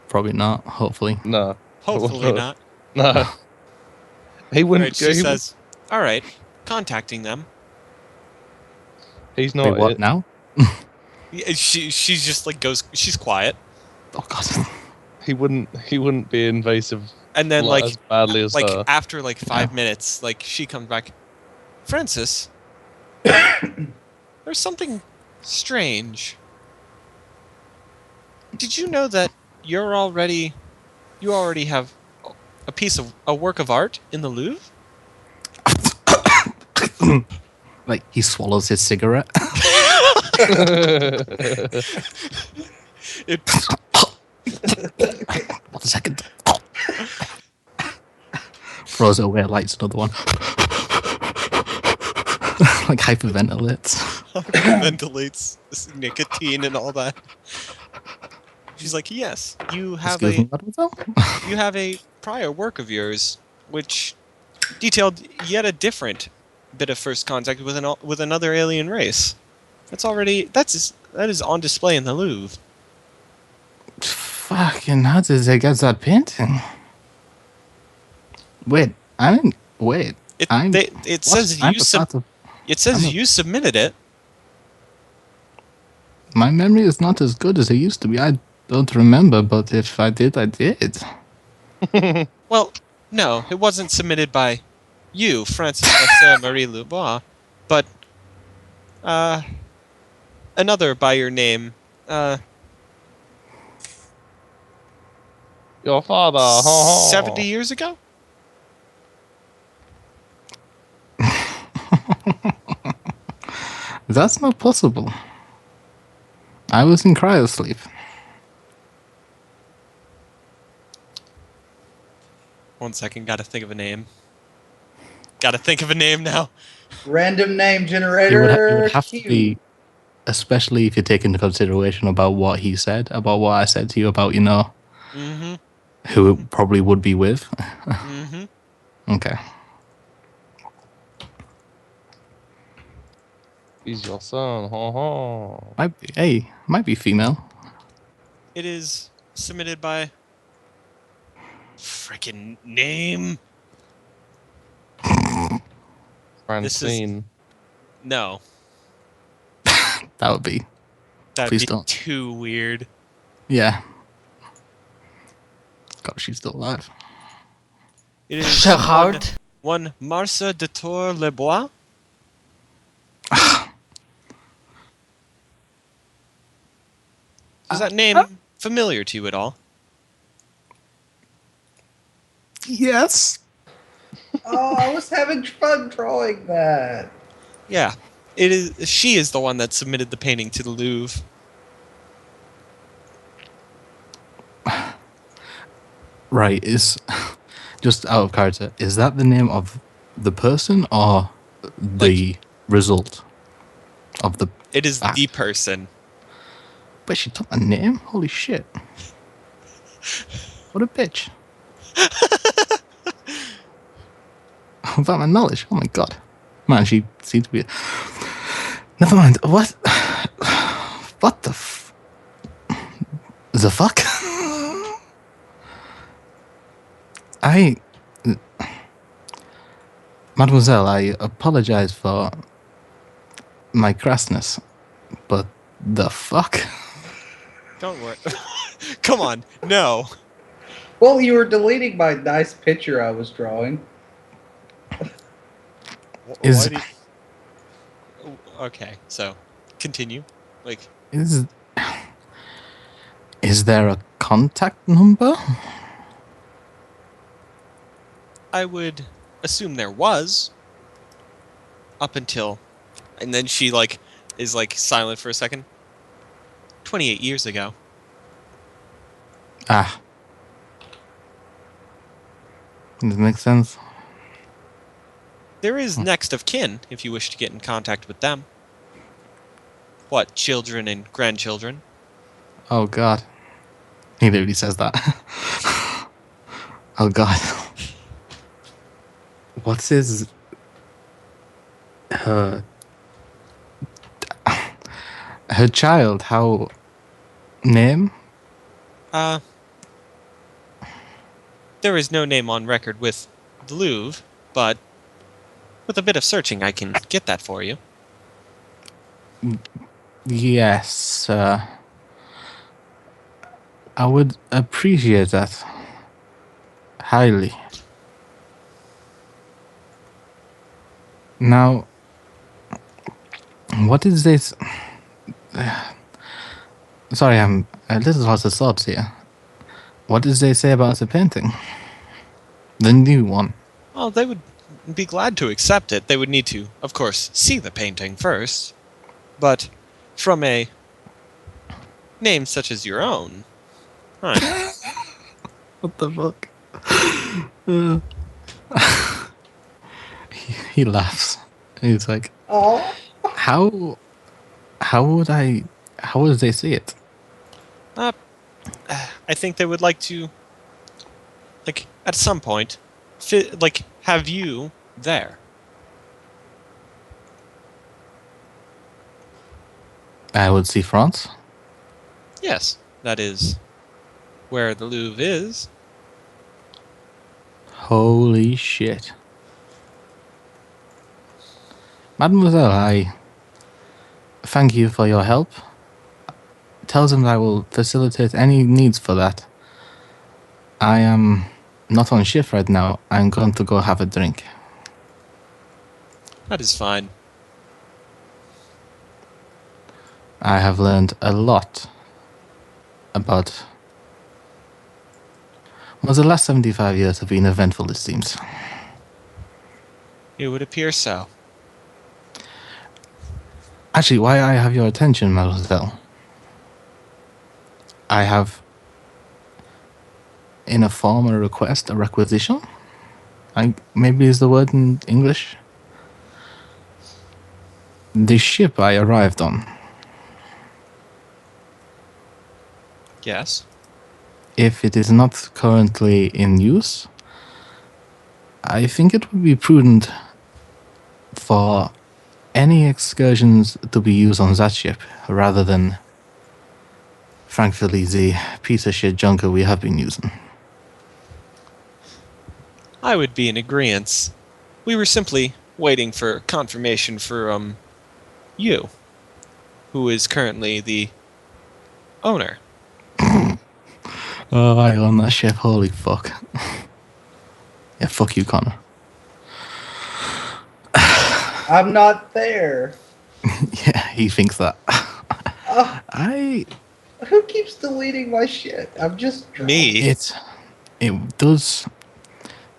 Probably not. Hopefully. No. Hopefully not. No. He wouldn't. Right, she says, all right, contacting them. He's not. Wait, what now? Yeah, she's just like she's quiet. Oh god. He wouldn't be invasive. And then as badly as her. after like 5 minutes, like she comes back. Francis, there's something strange. Did you know that you already have a work of art in the Louvre? Like he swallows his cigarette. One second. Throws it away, lights another one. Like hyperventilates. Hyperventilates nicotine and all that. She's like, yes, you have Excuse me, mademoiselle? you have a prior work of yours, which detailed yet a different bit of first contact with another alien race. That is on display in the Louvre. Fucking how did they get that painting? Wait, wait. It says you submitted it. My memory is not as good as it used to be. I don't remember, but if I did, I did. Well, no, it wasn't submitted by you, Francis Marie Loubois, but another by your name. Your father. 70 years ago? That's not possible. I was in cryosleep. One second, gotta think of a name. Gotta think of a name now. Random name It generator. would have to be, especially if you take into consideration about what he said, about what I said to you about, Mm-hmm. who it probably would be with. Mm-hmm. Okay. He's your son. Might be female. It is submitted by... Frickin' name? Francine. No. That would be. That'd Please be don't. too weird. Yeah. God, she's still alive. It is Gerard. one Marcia de Tour Lebois. Is that name familiar to you at all? Yes. Oh, I was having fun drawing that. Yeah. It is. She is the one that submitted the painting to the Louvre. Right, just out of character, is that the name of the person or the result of the... It is act? the person. But she took my name? Holy shit. What a bitch. Without my knowledge, oh my god. Man, she seems to be... Never mind, what? What the the fuck? Mademoiselle, I apologize for my crassness, but the fuck? Don't worry. Come on. No. Well, you were deleting my nice picture I was drawing. Is- Okay, so continue. Like, Is there a contact number? I would assume there was up until, and then she is silent for a second. 28 years ago. Ah. Does it make sense? There is next of kin if you wish to get in contact with them. What, children and grandchildren? Oh god. He literally says that. Oh god. What's his... Her child, name? There is no name on record with the Louvre, but with a bit of searching I can get that for you. Yes, I would appreciate that highly. Now, what is this? Sorry, I'm a little lost of thoughts here. What did they say about the painting? The new one. Well, they would be glad to accept it. They would need to, of course, see the painting first. But from a name such as your own... Huh. What the fuck? He laughs. He's like, Oh, how would they see it? I think they would like to, like, at some point, have you there. I would see France. Yes, that is where the Louvre is. Holy shit. Mademoiselle, I thank you for your help. Tell them I will facilitate any needs for that. I am not on shift right now. I'm going to go have a drink. That is fine. I have learned a lot about... Well, the last 75 years have been eventful, it seems. It would appear so. Actually, why I have your attention, mademoiselle? I have, in a formal request, a requisition? Maybe is the word in English? The ship I arrived on. Yes. If it is not currently in use, I think it would be prudent for any excursions to be used on that ship rather than, frankly, the piece of shit junker we have been using. I would be in agreement. We were simply waiting for confirmation for, you, who is currently the owner. Oh, I own that ship. Holy fuck. Yeah, fuck you, Connor. I'm not there. Yeah, he thinks that. Who keeps deleting my shit? I'm just drunk. Me? It does.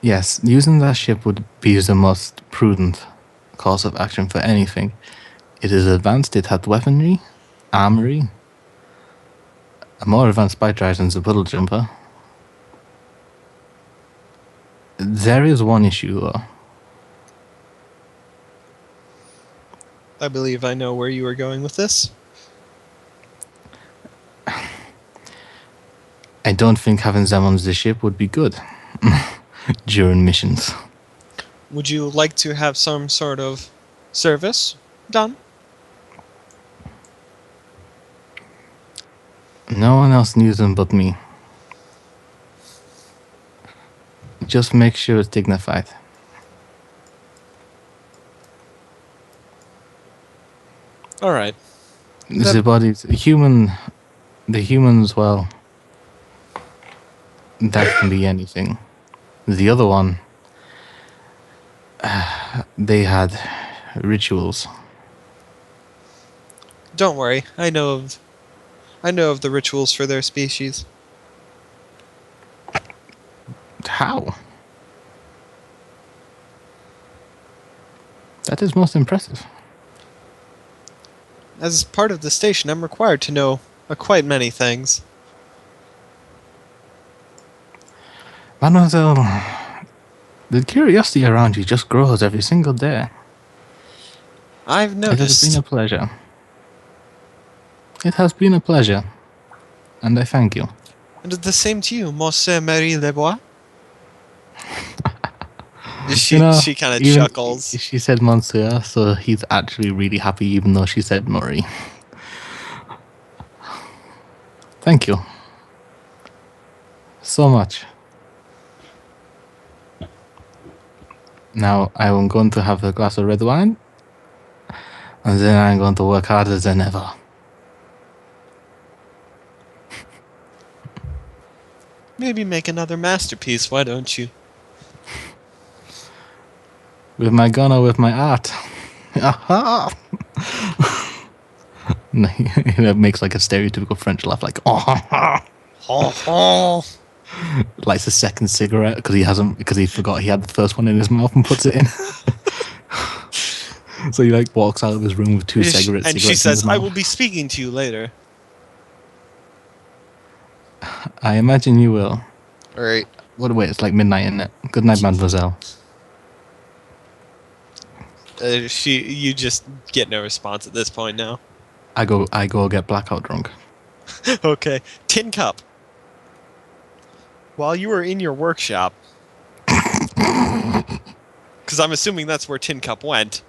Yes, using that ship would be the most prudent course of action for anything. It is advanced, it had weaponry, armory, a more advanced spike drive than the puddle jumper. There is one issue though. I believe I know where you are going with this. I don't think having them on the ship would be good during missions. Would you like to have some sort of service done? No one else needs them but me. Just make sure it's dignified. Alright. The bodies, the humans, well, that can be anything. The other one, they had rituals. Don't worry, I know of the rituals for their species. How? That is most impressive. As part of the station, I'm required to know quite many things. Mademoiselle, the curiosity around you just grows every single day. I've It has noticed. been a pleasure. It has been a pleasure. And I thank you. And the same to you, Monsieur Marie Lebois. She kind of chuckles. She said Monsieur, so he's actually really happy even though she said Murray. Thank you. so much. Now I am going to have a glass of red wine, and then I'm going to work harder than ever. Maybe make another masterpiece, why don't you? With my gun or with my art. Aha! It makes like a stereotypical French laugh, like oh. Lights a second cigarette because he forgot he had the first one in his mouth and puts it in. So he like walks out of his room with two cigarettes. And she says, "I will be speaking to you later." I imagine you will. All right. Wait, it's like midnight, isn't it? Good night, mademoiselle. You just get no response at this point now. I go get blackout drunk. Okay, Tin Cup. While you were in your workshop, because I'm assuming that's where Tin Cup went.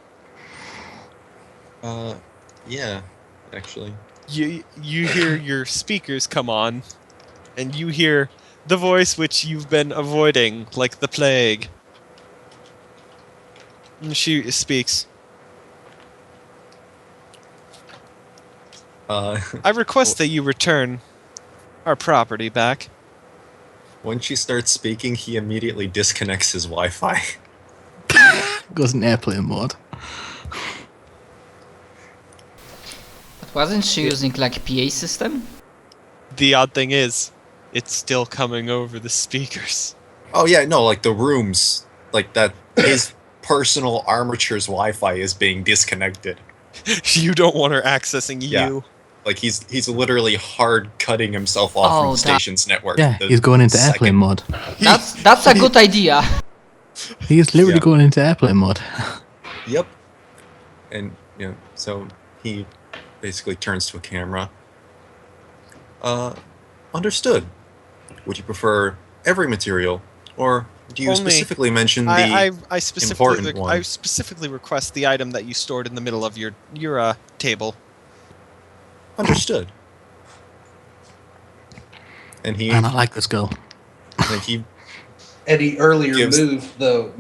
Yeah, actually. You hear your speakers come on, and you hear the voice which you've been avoiding like the plague. And she speaks. I request that you return our property back. When she starts speaking, he immediately disconnects his Wi-Fi. Goes in airplane mode. Wasn't she using like PA system? The odd thing is, it's still coming over the speakers. Oh yeah, no, like the rooms, like that, his personal armature's Wi-Fi is being disconnected. You don't want her accessing Yeah. you. Like he's literally hard cutting himself off from the station's network. Yeah, the he's going into second- airplane mode. That's a good idea. He's literally Yeah. going into airplane mode. Yep. And so he basically turns to a camera. Understood. Would you prefer every material, or do you Only- specifically mention the I specifically important one? I specifically request the item that you stored in the middle of your table. Understood. And he And I like this girl. Eddie earlier Gives- moved the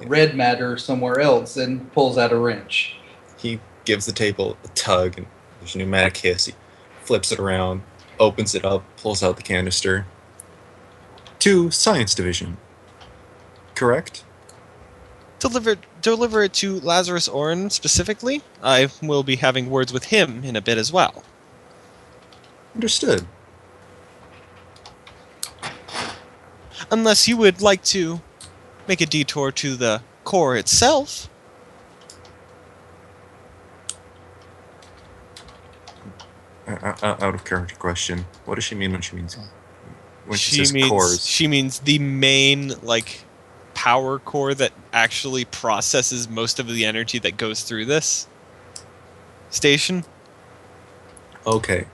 red matter somewhere else and pulls out a wrench. he gives the table a tug, and there's a pneumatic hiss. He flips it around, opens it up, pulls out the canister. To Science Division. Correct? Deliver it to Lazarus Oren specifically. I will be having words with him in a bit as well. Understood. Unless you would like to make a detour to the core itself. Out of character question. What does she mean when she means She says cores? She means the main power core that actually processes most of the energy that goes through this station. Okay.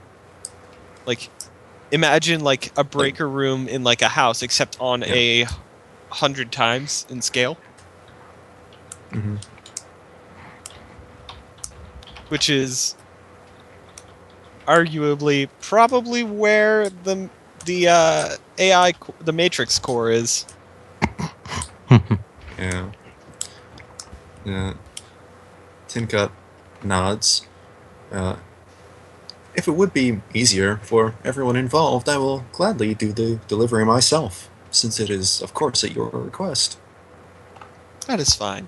Imagine a breaker room in a house, except on a 100 times in scale. Mm-hmm. Which is arguably probably where the AI the Matrix core is. Yeah. Yeah. Tin Cup nods. If it would be easier for everyone involved, I will gladly do the delivery myself, since it is, of course, at your request. That is fine.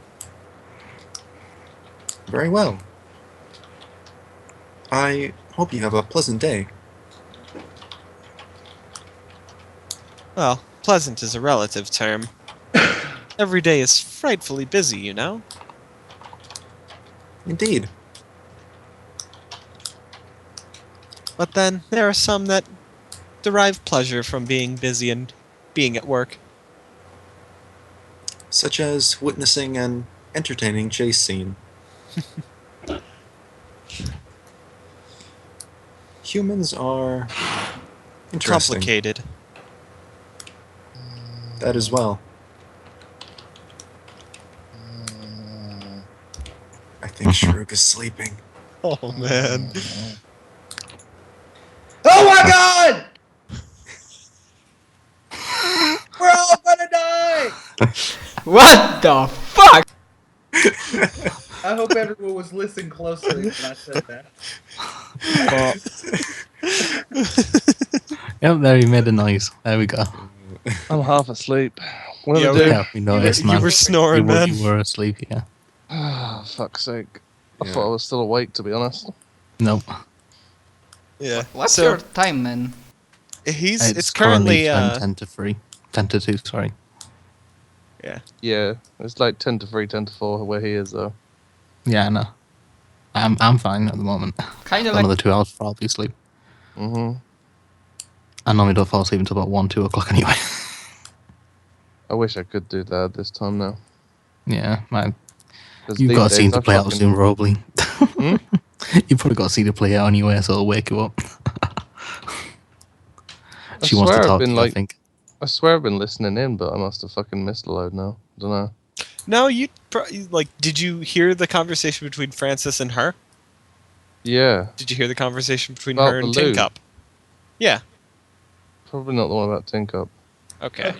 Very well. I hope you have a pleasant day. Well, pleasant is a relative term. Every day is frightfully busy, you know? Indeed. But then, there are some that derive pleasure from being busy and being at work. Such as witnessing an entertaining chase scene. Humans are interesting. Complicated. That as well. I think Shrug is sleeping. Oh, man. Oh my god! What the fuck? I hope everyone was listening closely when I said that. Yep, there he made a noise. There we go. I'm half asleep. What do Yeah, I do? Yeah, we noticed, You man. were snoring, man. You were asleep, yeah. Ah, fuck's sake. I Yeah. thought I was still awake, to be honest. Nope. Yeah. What's so your time, man? it's currently 10 to 3. 10 to 2, sorry. Yeah, it's like 10 to 3, 10 to 4 where he is, though. Yeah, I know. I'm fine at the moment. Kind of like Another 2 hours for probably sleep. Mm-hmm. I normally don't fall asleep until about 1, 2 o'clock anyway. I wish I could do that this time now. Yeah, man. 'Cause You've these got a days scene to I play out fucking- soon, probably. Hmm? You've probably got a scene to play out anyway, so it'll wake you up. She wants to swear I've talk to been you, I like- think. I swear I've been listening in, but I must have fucking missed a load now. Don't know. No, did you hear the conversation between Francis and her? Yeah, Did you hear the conversation between About her and the Tin lube. Cup? Yeah. probably not the one about Tin Cup. Okay.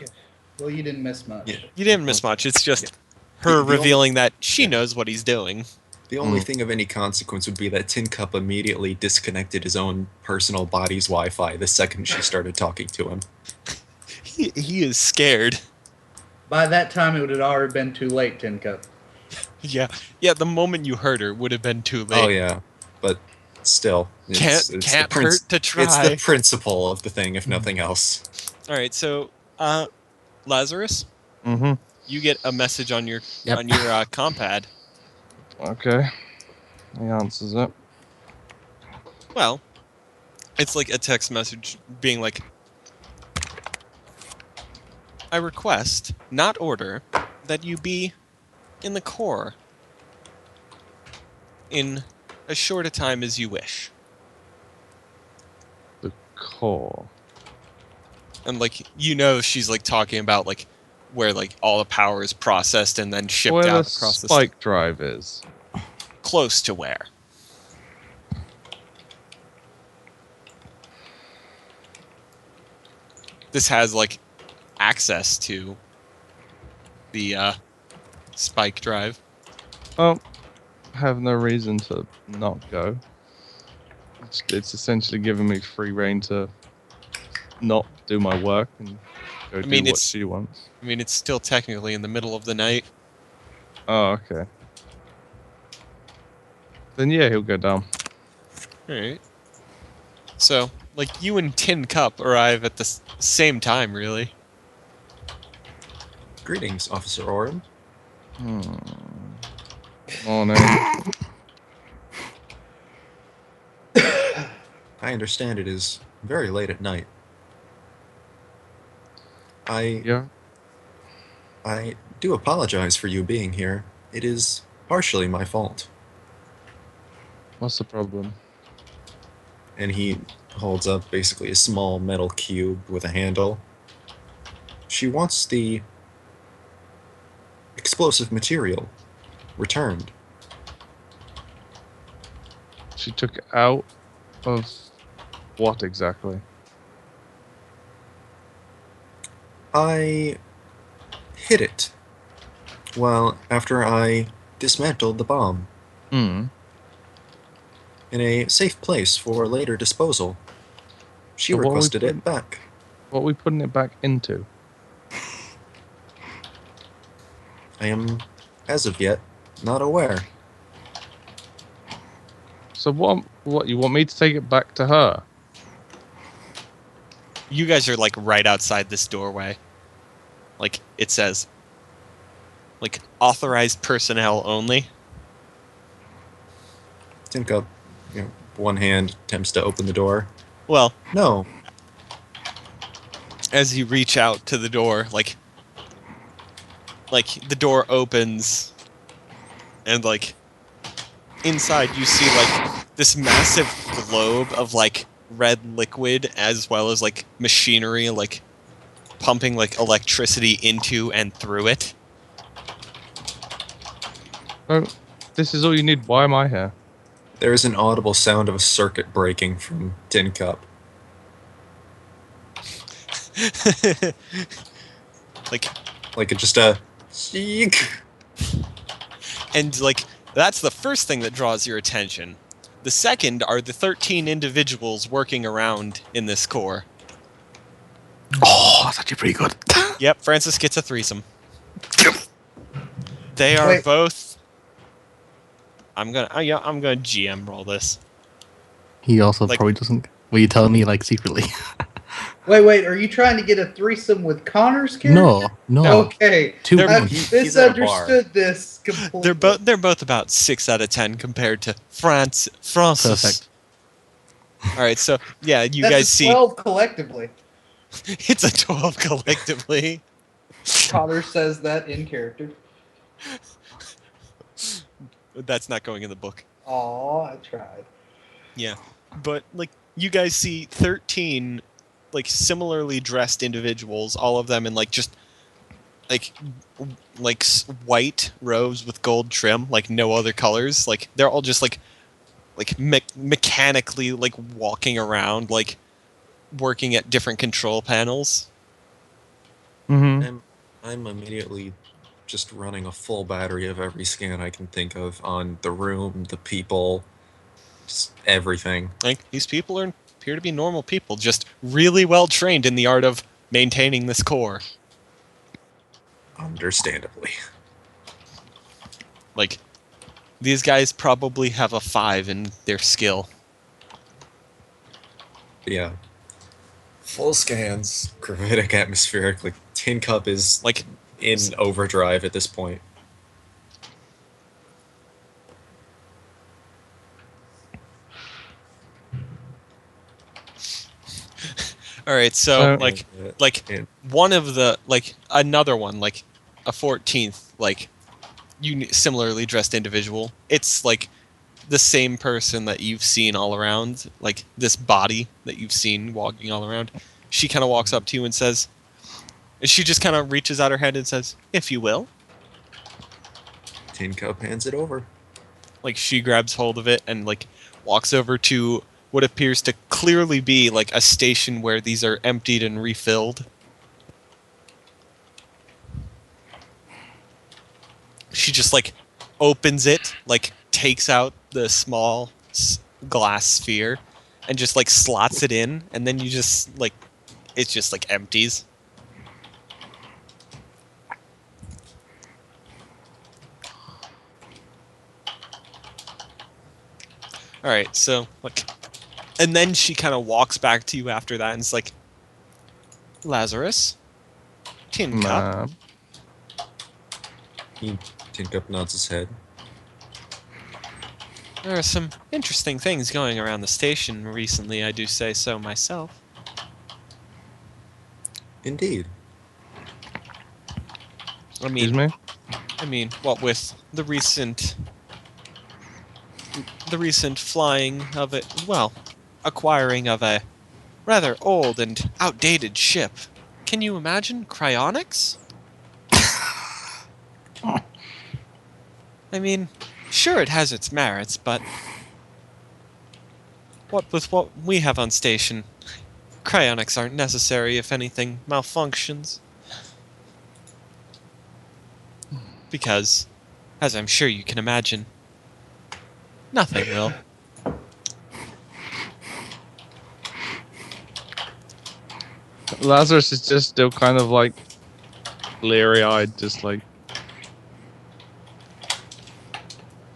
Well, you didn't miss much. Yeah. You didn't miss much. It's just Yeah. her The only- revealing that she knows what he's doing. The only thing of any consequence would be that Tin Cup immediately disconnected his own personal body's Wi-Fi the second she started talking to him. He is scared. By that time, it would have already been too late, Tin Cup. Yeah. Yeah, the moment you heard her would have been too late. Oh yeah, but still, Can't the hurt to It's try. the principle of the thing, if nothing else. All right, so Lazarus, Mm-hmm. you get a message on your Yep. compad. Okay. He answers it. Well, it's like a text message being like, I request, not order, that you be in the core in as short a time as you wish. The core. And like, she's like talking about like where like all the power is processed and then shipped Where the out across the spike drive is. close to where. This has like access to the spike drive. Oh, have no reason to not go. It's essentially giving me free reign to not do my work and go do mean, what it's- she wants. I mean, it's still technically in the middle of the night. Oh, okay. Then yeah, he'll go down. Alright. So, like, you and Tin Cup arrive at the same time, really. Greetings, Officer Oren. Oh no. I understand it is very late at night. I Yeah. do apologize for you being here. It is partially my fault. What's the problem? And he holds up basically a small metal cube with a handle. She wants the explosive material returned. She took it out of what exactly? I hid it. Well, after I dismantled the bomb Hmm. in a safe place for later disposal. She So what we requested put- it back. What are we putting it back into? I am, as of yet, not aware. So what you want me to take it back to her? You guys are, like, right outside this doorway. Like, it says, like, authorized personnel only. Tin Cup, one hand attempts to open the door. Well, No, as you reach out to the door, like the door opens, and, like, inside you see, like, this massive globe of, like, red liquid, as well as, like, machinery, like, pumping, like, electricity into and through it. Oh, this is all you need. Why am I here? there is an audible sound of a circuit breaking from Tin Cup. Like, Like just a eek. And like that's the first thing that draws your attention. The second are the 13 individuals working around in this core. Oh, that's actually pretty good. Yep, Francis gets a threesome. They are Wait. both. I'm gonna GM roll this. He also Like- probably doesn't. Will you tell me like secretly? Wait, are you trying to get a threesome with Connor's character? No. Okay. Two They're- I've He's at a bar. misunderstood this completely. They're both about 6 out of 10 compared to Francis. Perfect. All right, so yeah, you That's guys a see 12 collectively. it's a 12 collectively. Connor says that in character. That's not going in the book. Aw, I tried. Yeah, but like you guys see 13 like similarly dressed individuals, all of them in like just like white robes with gold trim, like no other colors. Like they're all just like mechanically like walking around, like working at different control panels. Mm-hmm. I'm immediately just running a full battery of every scan I can think of on the room, the people, just everything. Like these people appear to be normal people, just really well trained in the art of maintaining this core. Understandably. Like these guys probably have a 5 in their skill. But yeah. Full scans, gravitic, atmospheric, like Tin Cup is Like in overdrive at this point. all right, so So- like And one of the like another one like a 14th like similarly dressed individual. It's like the same person that you've seen all around, like this body that you've seen walking all around. She kind of walks up to you and says, she just kind of reaches out her hand and says, "If you will." Tin Cup hands it over. Like she grabs hold of it and like walks over to what appears to clearly be like a station where these are emptied and refilled. She just like opens it, like takes out the small glass sphere and just like slots it in, and then you just like it just like empties. All right, so like, and then she kind of walks back to you after that, and it's like, Lazarus, Tin Cup. Tin Cup nods his head. There are some interesting things going around the station recently, I do say so myself. Indeed. I Excuse mean, me? what with the recent flying of it, well, acquiring of a rather old and outdated ship. Can you imagine cryonics? I mean, sure it has its merits, but what with what we have on station, cryonics aren't necessary if anything malfunctions. Because, as I'm sure you can imagine, nothing will. Lazarus is just still kind of like bleary-eyed, just like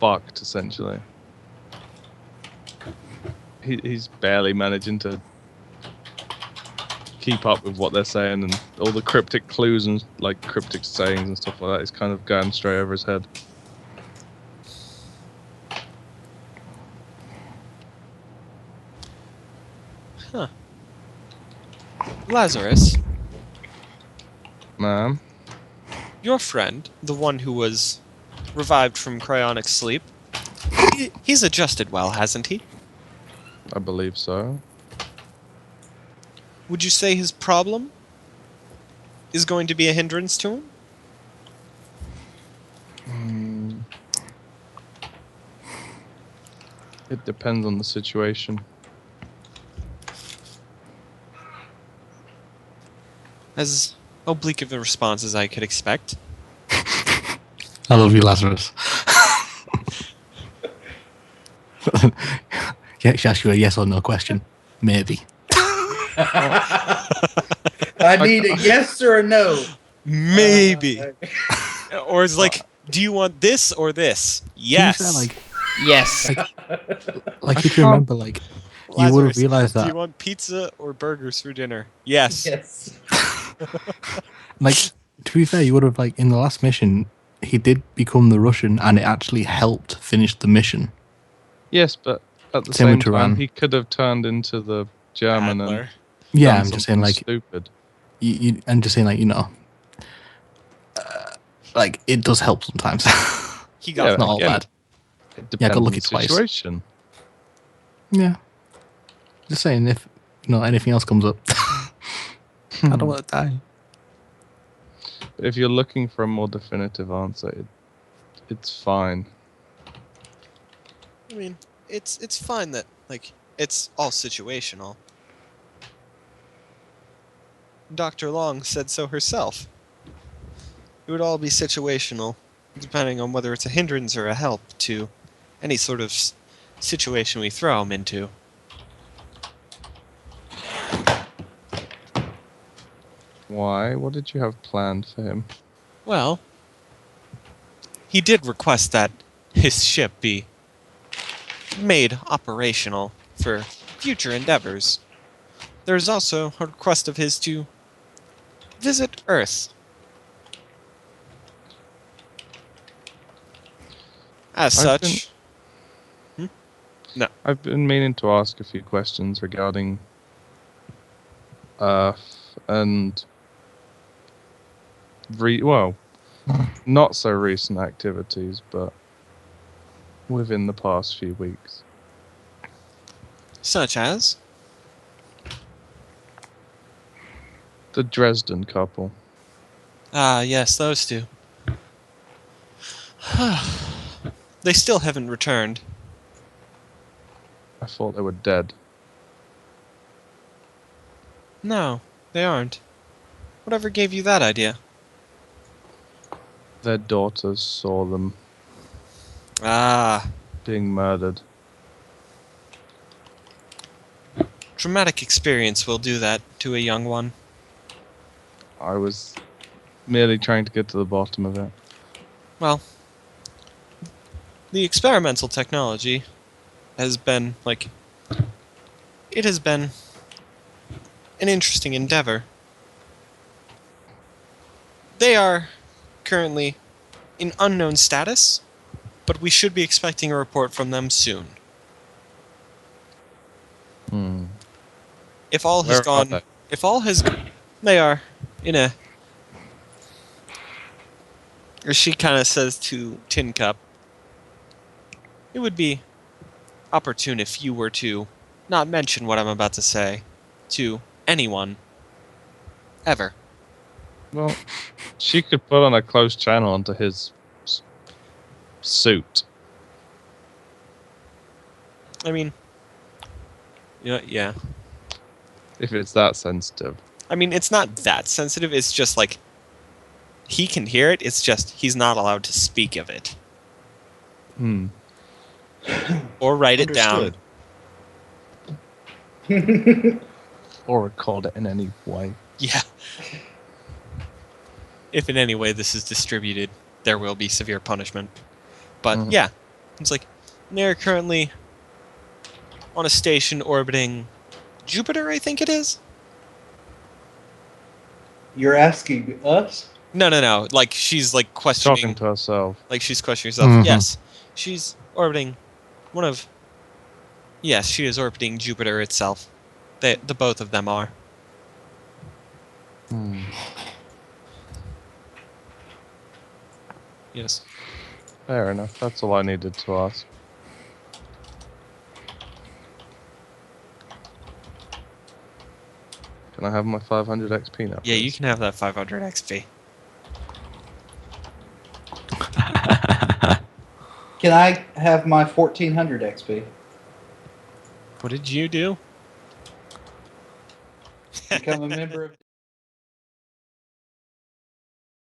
fucked, essentially. He's barely managing to keep up with what they're saying, and all the cryptic clues and like cryptic sayings and stuff like that is kind of going straight over his head. Huh. Lazarus, Ma'am? your friend, the one who was revived from cryonic sleep, he's adjusted well, hasn't he? I believe so. Would you say his problem is going to be a hindrance to him? It depends on the situation. As oblique of a response as I could expect. I love you, Lazarus. Yeah, she asked you a yes or no question. Maybe. I need a yes or a no. Maybe. Uh, Or it's like, do you want this or this? Yes. To be fair, Yes. like if you remember, like you would have Lazarus, realized do that, you want pizza or burgers for dinner? Yes. yes. like to be fair, you would have like in the last mission, he did become the Russian, and it actually helped finish the mission. Yes, but at the Same same with time, Turan. he could have turned into the German and Adler. Yeah, done I'm just saying, something like stupid. I'm just saying, like like it does help sometimes. He got Yeah, Not all again, bad. It Yeah, depends go on look the it twice. situation. Yeah, just saying, if anything else comes up, I don't want to die. But if you're looking for a more definitive answer, it's fine. I mean, it's fine that like it's all situational. Dr. Long said so herself. It would all be situational, depending on whether it's a hindrance or a help to any sort of situation we throw him into. Why? What did you have planned for him? Well, he did request that his ship be made operational for future endeavors. There's also a request of his to visit Earth. As I've such, I've been meaning to ask a few questions regarding Earth and not so recent activities, but within the past few weeks. such as The Dresden couple. yes, those two. They still haven't returned. I thought they were dead. No, they aren't. Whatever gave you that idea? Their daughters saw them Ah, being murdered. traumatic experience will do that to a young one. I was merely trying to get to the bottom of it. Well, the experimental technology has been, it has been an interesting endeavor. They are currently in unknown status, but we should be expecting a report from them soon. If all has Where are gone, they? if all has, they are in a. Or she kind of says to Tin Cup, it would be opportune if you were to not mention what I'm about to say to anyone, ever. Well, she could put on a closed channel onto his suit. I mean, yeah. If it's that sensitive. I mean, it's not that sensitive. It's just like he can hear it. It's just he's not allowed to speak of it or write it down. Understood. Or record it in any way. Yeah. If in any way this is distributed, there will be severe punishment. But yeah, it's like they're currently on a station orbiting Jupiter, I think it is. You're asking us? No. Like she's like questioning. Talking to herself. Like she's questioning herself. Mhm. Yes, she's orbiting one of. Yes, she is orbiting Jupiter itself. The both of them are. Yes. Fair enough. That's all I needed to ask. Can I have my 500 XP now? Yeah, you please? can have that 500 XP. Can I have my 1400 XP? What did you do? Become a member of